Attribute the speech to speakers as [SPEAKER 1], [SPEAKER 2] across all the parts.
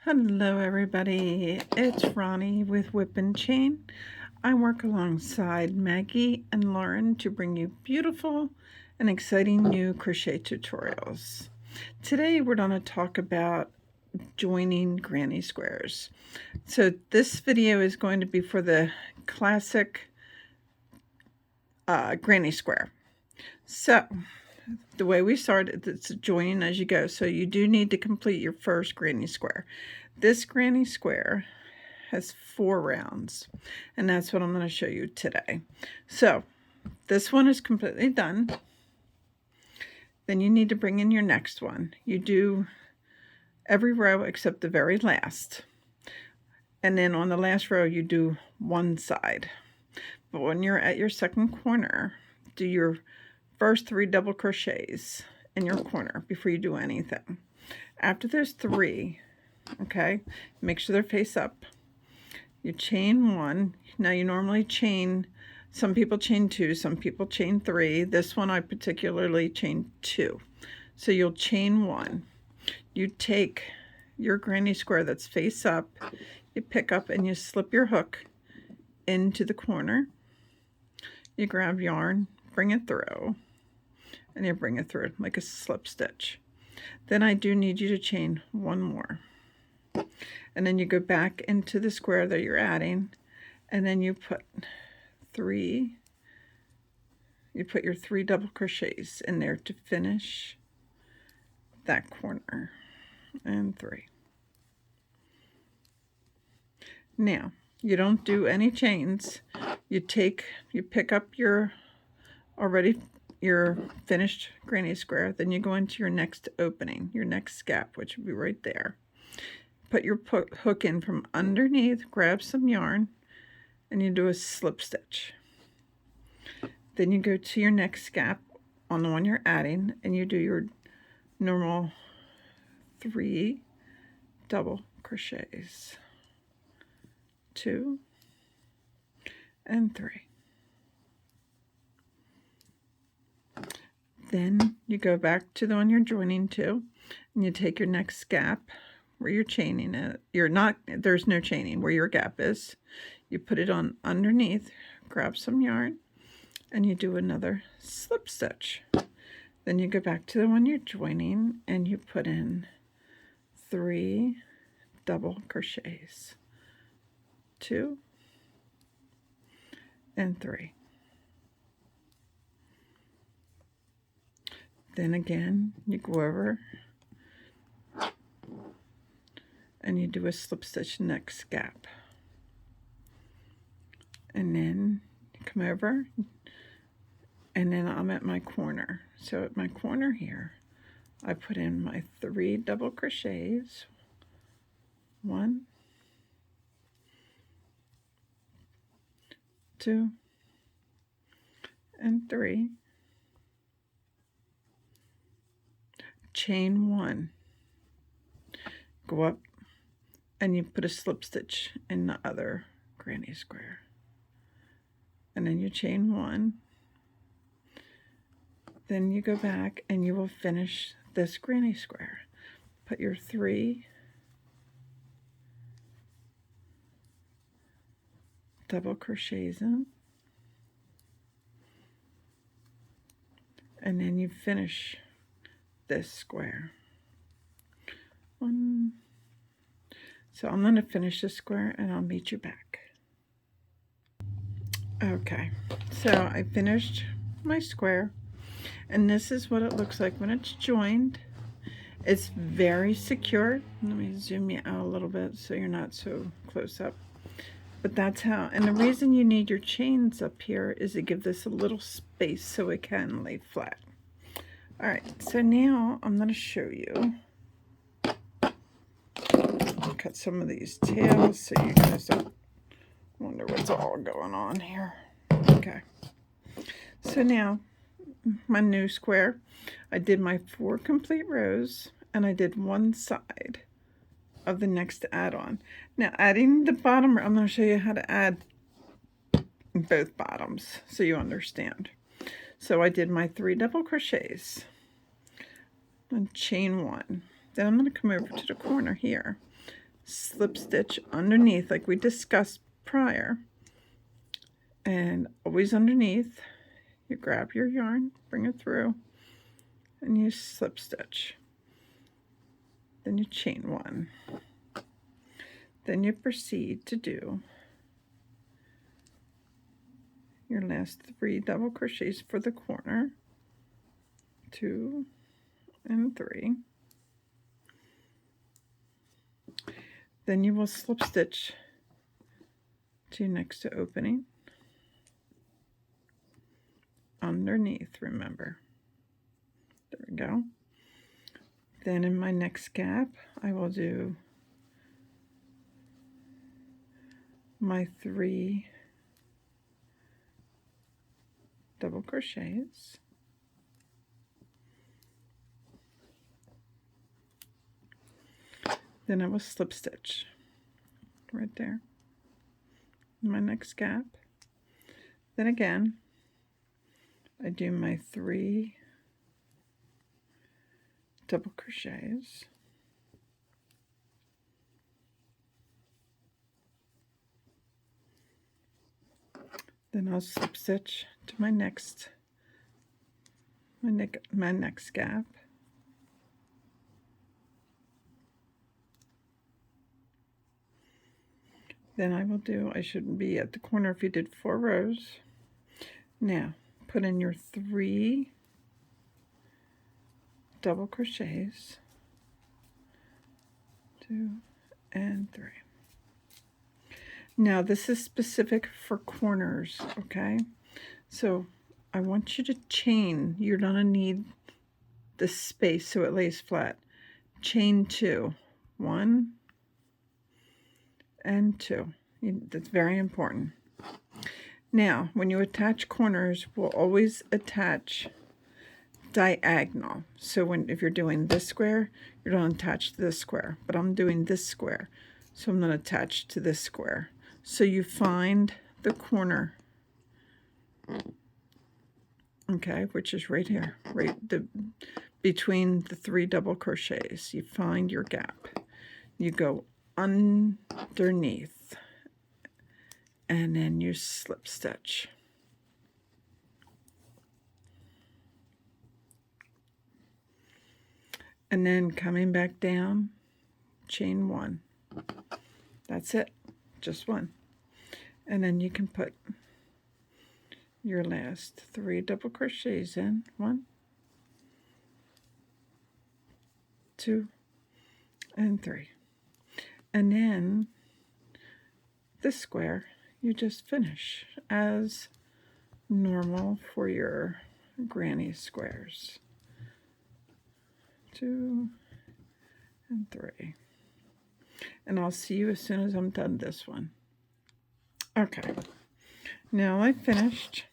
[SPEAKER 1] Hello everybody, it's Ronnie with Whip and Chain. I work alongside Maggie and Lauren to bring you beautiful and exciting new crochet tutorials. Today we're going to talk about joining granny squares. So this video is going to be for the classic granny square. So the way we start, it's joining as you go. So you do need to complete your first granny square. This granny square has 4 rounds, and that's what I'm going to show you today. So this one is completely done. Then you need to bring in your next one. You do every row except the very last. And then on the last row, you do one side. But when you're at your second corner, do your first 3 double crochets in your corner before you do anything. After those 3, okay, make sure they're face up. You chain 1. Now you normally chain, some people chain 2, some people chain 3. This one I particularly chain 2. So you'll chain 1. You take your granny square that's face up, you pick up and you slip your hook into the corner. You grab yarn, bring it through, and you bring it through like a slip stitch. Then I do need you to chain 1 more. And then you go back into the square that you're adding, and then you put 3, you put your 3 double crochets in there to finish that corner, and 3. Now, you don't do any chains. You pick up your finished granny square, then you go into your next opening, your next gap, which would be right there. Put your hook in from underneath, grab some yarn, and you do a slip stitch. Then you go to your next gap on the one you're adding, and you do your normal 3 double crochets. 2 and 3. Then you go back to the one you're joining to, and you take your next gap where you're chaining it. There's no chaining where your gap is. You put it on underneath, grab some yarn, and you do another slip stitch. Then you go back to the one you're joining and you put in 3 double crochets. 2 and 3. Then again, you go over and you do a slip stitch next gap. And then you come over, and then I'm at my corner. So at my corner here, I put in my 3 double crochets. 1, 2, and 3. Chain 1. Go up and you put a slip stitch in the other granny square. And then you chain 1. Then you go back and you will finish this granny square. Put your 3 double crochets in, and then you finish this square. 1. So I'm going to finish this square and I'll meet you back. Okay, so I finished my square, and this is what it looks like when it's joined. It's very secure. Let me zoom you out a little bit so you're not so close up. But that's how, and the reason you need your chains up here is to give this a little space so it can lay flat. All right, so now I'm going to show you. I'll cut some of these tails so you guys don't wonder what's all going on here. Okay, so now my new square, I did my 4 complete rows, and I did 1 side of the next add-on. Now adding the bottom, I'm going to show you how to add both bottoms so you understand. So I did my 3 double crochets and chain 1. Then I'm going to come over to the corner here slip stitch underneath like we discussed prior, and always underneath you grab your yarn, bring it through, and you slip stitch. Then you chain one. Then you proceed to do your last 3 double crochets for the corner, 2 and 3. Then you will slip stitch to next to opening underneath, remember. There we go. Then in my next gap I will do my 3 double crochets, then I will slip stitch right there in my next gap. Then again I do my 3 double crochets, then I'll slip stitch to my next gap, then I will do, I shouldn't be at the corner if you did 4 rows. Now put in your 3 double crochets, 2 and 3. Now this is specific for corners, okay? So I want you to chain. You're gonna need the space so it lays flat. Chain 2, 1 and 2. That's very important. Now when you attach corners, we'll always attach diagonal. So if you're doing this square, you're going to attach to this square, but I'm doing this square, so I'm going to attach to this square. So you find the corner, okay, which is right here, between the 3 double crochets. You find your gap, you go underneath, and then you slip stitch. And then coming back down, chain 1. That's it, just 1. And then you can put your last 3 double crochets in, 1, 2, and 3. And then this square you just finish as normal for your granny squares. 2 and 3. And I'll see you as soon as I'm done this one. Okay, now I finished.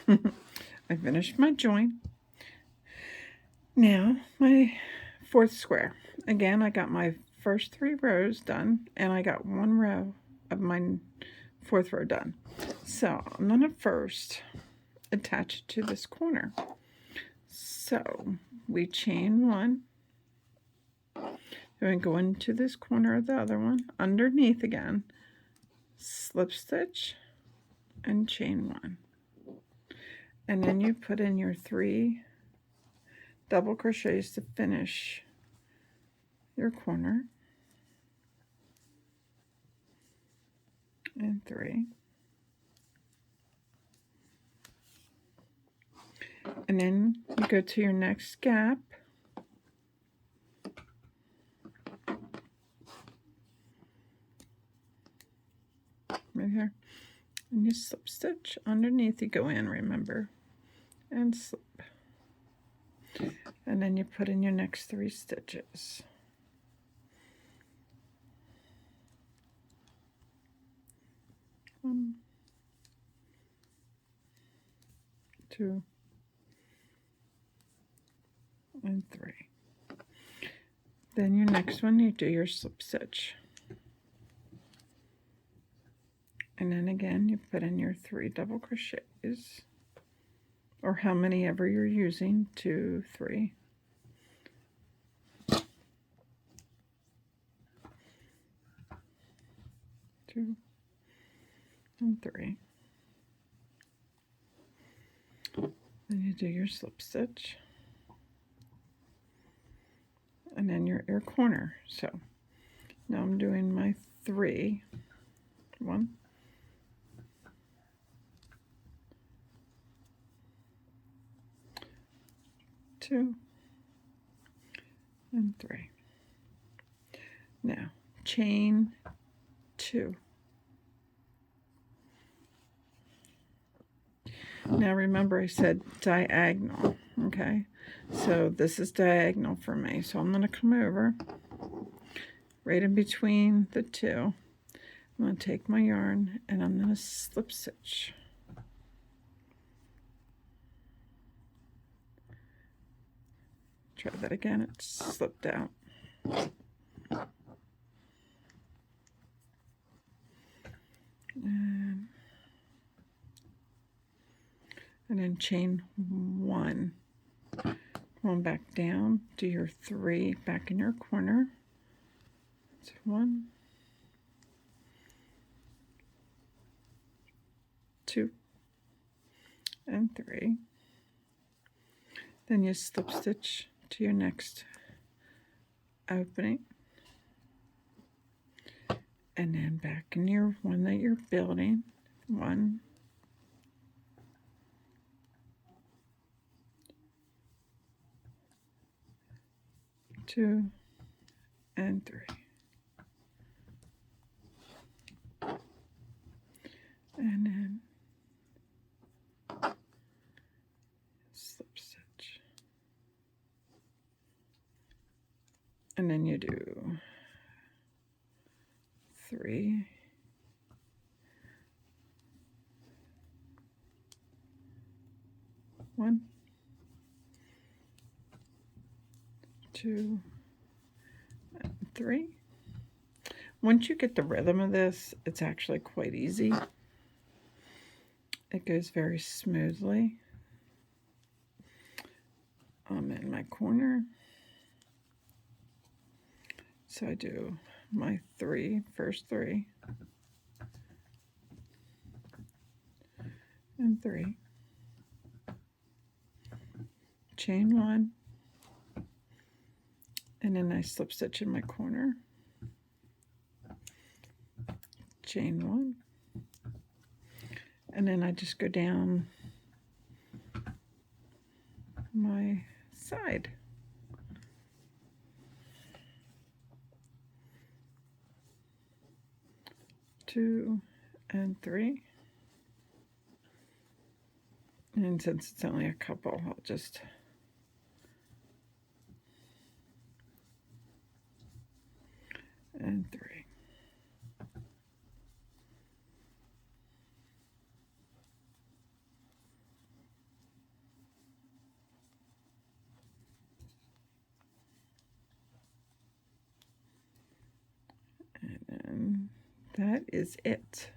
[SPEAKER 1] I finished my join. Now my 4th square. Again, I got my first 3 rows done, and I got 1 row of my 4th row done. So I'm going to first attach it to this corner. So we chain 1, then we go into this corner of the other one, underneath again, slip stitch and chain 1, and then you put in your 3 double crochets to finish your corner, and 3. And then you go to your next gap, right here, and you slip stitch underneath. You go in, remember, and slip, and then you put in your next 3 stitches. 1, 2, and 3. Then your next one, you do your slip stitch, and then again you put in your 3 double crochets, or how many ever you're using, 2, 3, 2 and 3. Then you do your slip stitch, and then your inner corner. So now I'm doing my 3. 1, 2, and 3. Now chain 2. Now remember I said diagonal, okay? So this is diagonal for me. So I'm going to come over right in between the two. I'm going to take my yarn and I'm going to slip stitch. Try that again. It slipped out. And then chain 1. Going back down, do your 3 back in your corner. It's 1, 2, and 3. Then you slip stitch to your next opening, and then back in your one that you're building. 1, 2, and 3. And then slip stitch. And then you do 3, 1, 2, and 3. Once you get the rhythm of this, it's actually quite easy. It goes very smoothly. I'm in my corner. So I do my first 3, and 3. Chain 1. And then I slip stitch in my corner. Chain 1. And then I just go down my side. Two and 3. And since it's only a couple, I'll just and 3. And that is it.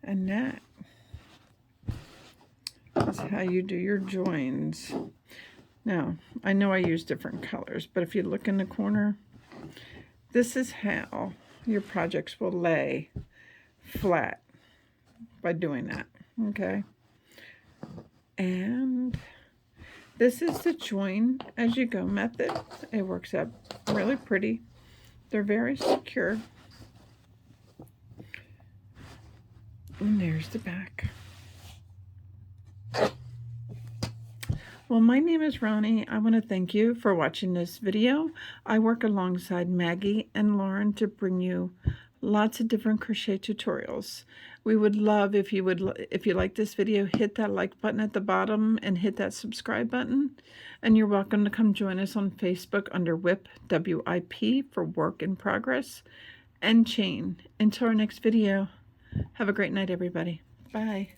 [SPEAKER 1] And that is how you do your joins. Now, I know I use different colors, but if you look in the corner, this is how your projects will lay flat by doing that, okay? And this is the join as you go method. It works out really pretty. They're very secure. And there's the back. Well, my name is Ronnie. I want to thank you for watching this video. I work alongside Maggie and Lauren to bring you lots of different crochet tutorials. We would love if you like this video, hit that like button at the bottom and hit that subscribe button. And you're welcome to come join us on Facebook under WIP, W-I-P, for Work in Progress and Chain. Until our next video, have a great night, everybody. Bye.